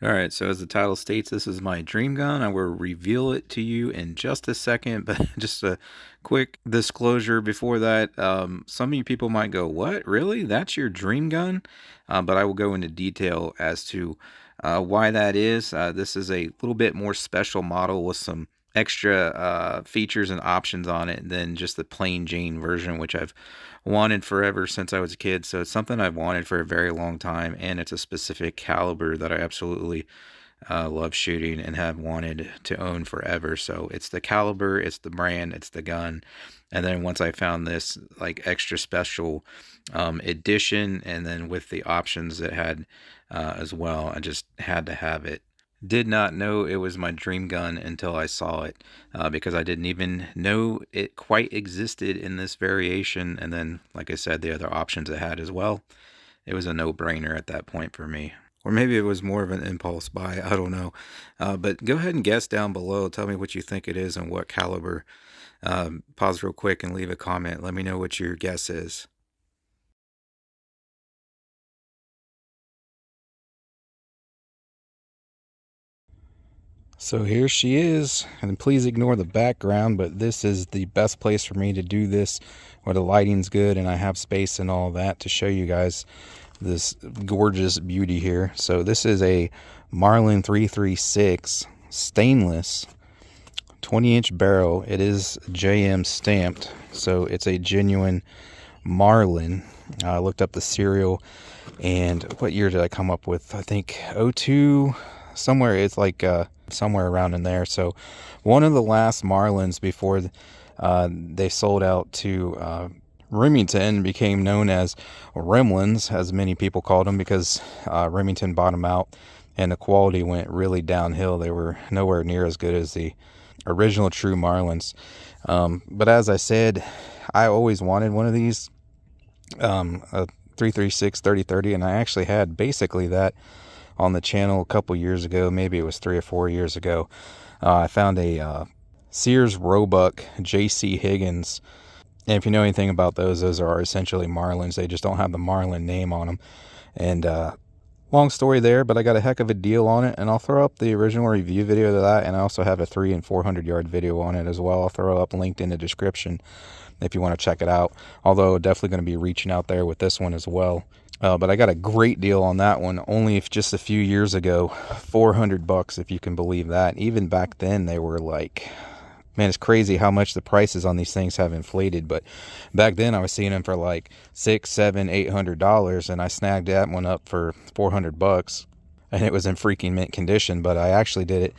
Alright, so as the title states, this is my dream gun. I will reveal it to you in just a second, but just a quick disclosure before that. Some of you people might go, "What? Really? That's your dream gun?" But I will go into detail as to why that is. This is a little bit more special model with some extra features and options on it than just the plain Jane version, which I've wanted forever since I was a kid. So it's something I've wanted for a very long time, and it's a specific caliber that I absolutely love shooting and have wanted to own forever. So it's the caliber, it's the brand, it's the gun. And then once I found this like extra special edition, and then with the options it had as well, I just had to have it. Did not know it was my dream gun until I saw it, because I didn't even know it quite existed in this variation. And then, like I said, the other options it had as well. It was a no-brainer at that point for me. Or maybe it was more of an impulse buy. I don't know. But go ahead and guess down below. Tell me what you think it is and what caliber. Pause real quick and leave a comment. Let me know what your guess is. So here she is, and please ignore the background, but this is the best place for me to do this where the lighting's good and I have space and all that to show you guys this gorgeous beauty here. So this is a Marlin 336 stainless 20-inch barrel. It is JM stamped, so it's a genuine Marlin. I looked up the serial, and what year did I come up with? I think '02, somewhere. It's like somewhere around in there. So one of the last Marlins before they sold out to Remington, became known as Remlins, as many people called them, because Remington bought them out and the quality went really downhill. They were nowhere near as good as the original true Marlins. But as I said, I always wanted one of these, a 336 30-30, and I actually had basically that on the channel a couple years ago. Maybe it was 3 or 4 years ago. I found a Sears Roebuck JC Higgins, and if you know anything about those are essentially Marlins. They just don't have the Marlin name on them. And long story there, but I got a heck of a deal on it, and I'll throw up the original review video of that, and I also have a 300 and 400 yard video on it as well. I'll throw up linked in the description if you want to check it out, although definitely going to be reaching out there with this one as well. But I got a great deal on that one, only just a few years ago, $400, if you can believe that. Even back then they were like, man, it's crazy how much the prices on these things have inflated. But back then I was seeing them for like $600, $700, $800, and I snagged that one up for $400, and it was in freaking mint condition. But I actually did it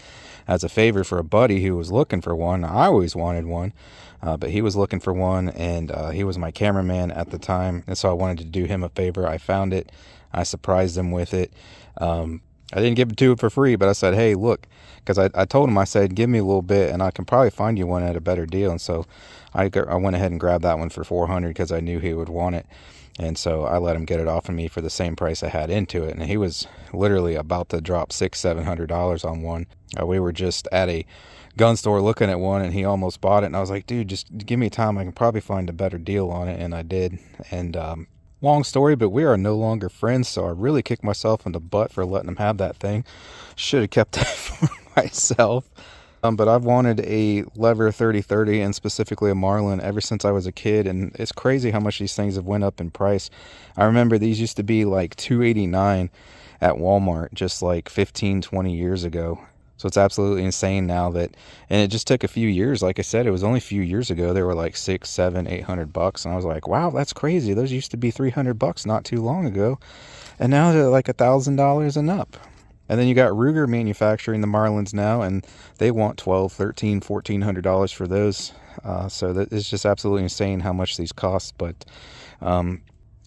as a favor for a buddy who was looking for one. I always wanted one, but he was looking for one, and he was my cameraman at the time, and so I wanted to do him a favor. I found it, I surprised him with it. I didn't give it to him for free, but I said, hey, look, because I told him, I said, give me a little bit and I can probably find you one at a better deal. And so I went ahead and grabbed that one for $400 because I knew he would want it. And so I let him get it off of me for the same price I had into it. And he was literally about to drop $600-700 on one. We were just at a gun store looking at one, and he almost bought it. And I was like, dude, just give me time. I can probably find a better deal on it. And I did. And long story, but we are no longer friends, so I really kicked myself in the butt for letting him have that thing. Should have kept that for myself. But I've wanted a lever 30-30, and specifically a Marlin, ever since I was a kid, and it's crazy how much these things have went up in price. I remember these used to be like $289 at Walmart just like 15-20 years ago. So it's absolutely insane now that, and it just took a few years. Like I said, it was only a few years ago. They were like $600, $700, $800, and I was like, wow, that's crazy. Those used to be $300 not too long ago, and now they're like $1,000 and up. And then you got Ruger manufacturing the Marlins now, and they want $1,200, $1,300, $1,400 for those. So that is just absolutely insane how much these cost. But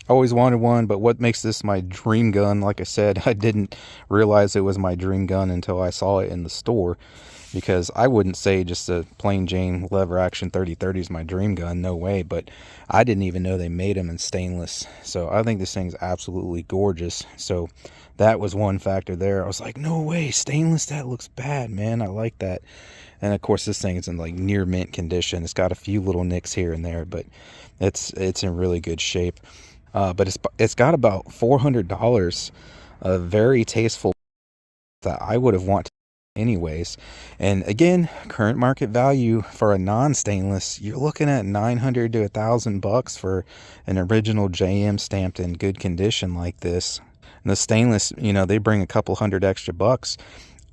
always wanted one. But what makes this my dream gun, like I said, I didn't realize it was my dream gun until I saw it in the store, because I wouldn't say just a plain Jane lever action 30-30 is my dream gun. No way. But I didn't even know they made them in stainless. So I think this thing's absolutely gorgeous. So that was one factor there. I was like, no way, stainless, that looks bad, man. I like that. And of course this thing is in like near mint condition. It's got a few little nicks here and there, but it's in really good shape. But it's got about $400, a very tasteful that I would have wanted anyways. And again, current market value for a non-stainless, you're looking at 900 to $1,000 for an original JM stamped in good condition like this. And the stainless, you know, they bring a couple hundred extra bucks.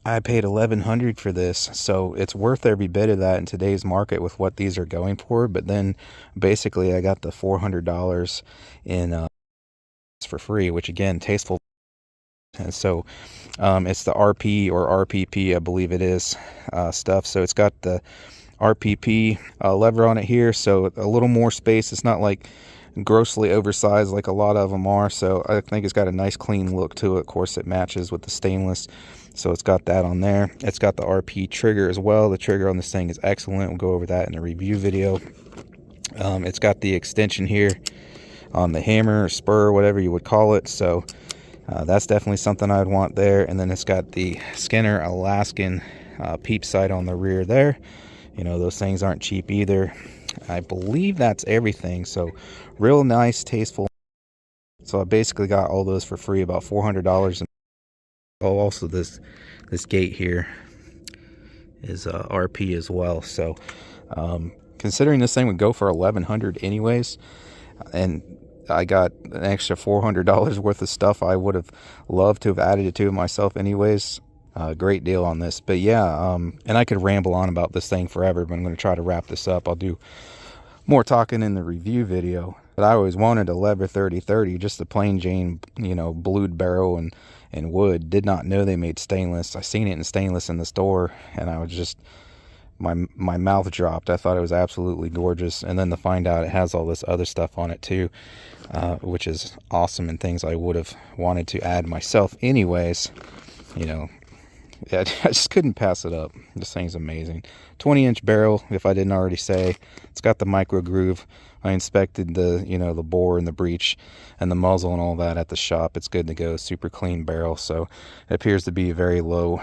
I paid $1,100 for this, so it's worth every bit of that in today's market with what these are going for. But then basically I got the $400 in for free, which again, tasteful. And so it's the RP or RPP, I believe it is, stuff. So it's got the RPP lever on it here, so a little more space. It's not like grossly oversized like a lot of them are, so I think it's got a nice clean look to it. Of course, it matches with the stainless, so it's got that on there. It's got the RP trigger as well. The trigger on this thing is excellent. We'll go over that in a review video. It's got the extension here on the hammer or spur, whatever you would call it, so that's definitely something I'd want there. And then it's got the Skinner Alaskan peep sight on the rear there. You know, those things aren't cheap either. I believe that's everything, so real nice, tasteful. So I basically got all those for free, about $400. And oh, also this gate here is RP as well. So considering this thing would go for $1,100 anyways, and I got an extra $400 worth of stuff I would have loved to have added it to myself anyways. Great deal on this. But yeah, and I could ramble on about this thing forever, but I'm going to try to wrap this up. I'll do more talking in the review video. But I always wanted a Lever 3030, just the plain Jane, you know, blued barrel and wood. Did not know they made stainless. I seen it in stainless in the store, and I was just, my mouth dropped. I thought it was absolutely gorgeous. And then to find out it has all this other stuff on it too, which is awesome, and things I would have wanted to add myself anyways. You know, yeah, I just couldn't pass it up. This thing's amazing. 20-inch barrel, if I didn't already say. It's got the micro groove. I inspected the, you know, the bore and the breech and the muzzle and all that at the shop. It's good to go. Super clean barrel. So it appears to be a very low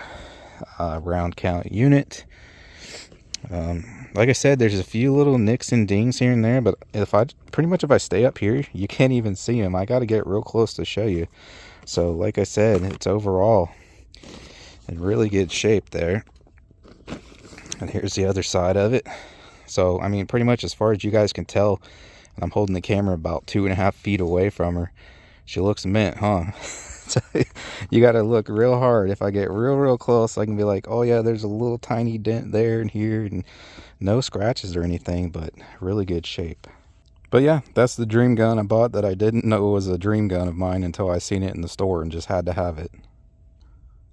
round count unit. Like I said, there's a few little nicks and dings here and there, but if I stay up here, you can't even see them. I got to get real close to show you. So like I said, it's overall in really good shape there. And here's the other side of it. So I mean, pretty much as far as you guys can tell, I'm holding the camera about 2.5 feet away from her. She looks mint, huh? So you got to look real hard. If I get real close, I can be like, oh yeah, there's a little tiny dent there and here, and no scratches or anything, but really good shape. But yeah, that's the dream gun I bought that I didn't know was a dream gun of mine until I seen it in the store and just had to have it.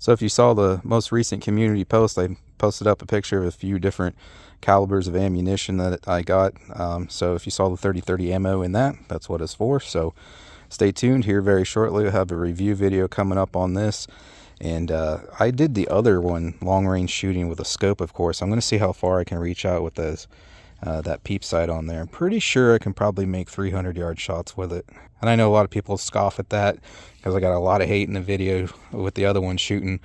So if you saw the most recent community post, I posted up a picture of a few different calibers of ammunition that I got. So if you saw the 30-30 ammo in that, that's what it's for. So stay tuned. Here very shortly we'll have a review video coming up on this. And I did the other one, long range shooting with a scope, of course. I'm going to see how far I can reach out with those, that peep sight on there. I'm pretty sure I can probably make 300-yard shots with it. And I know a lot of people scoff at that because I got a lot of hate in the video with the other one shooting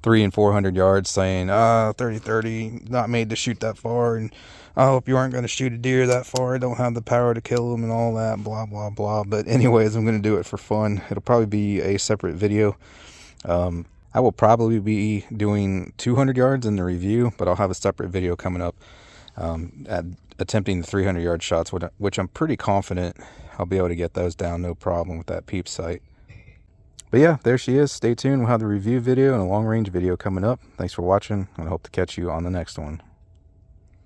300 and 400 yards, saying, 30-30, not made to shoot that far, and I hope you aren't going to shoot a deer that far. I don't have the power to kill them and all that, blah, blah, blah. But anyways, I'm going to do it for fun. It'll probably be a separate video. I will probably be doing 200 yards in the review, but I'll have a separate video coming up at attempting the 300-yard shots, which I'm pretty confident I'll be able to get those down no problem with that peep sight. But yeah, there she is. Stay tuned. We'll have the review video and a long-range video coming up. Thanks for watching, and I hope to catch you on the next one.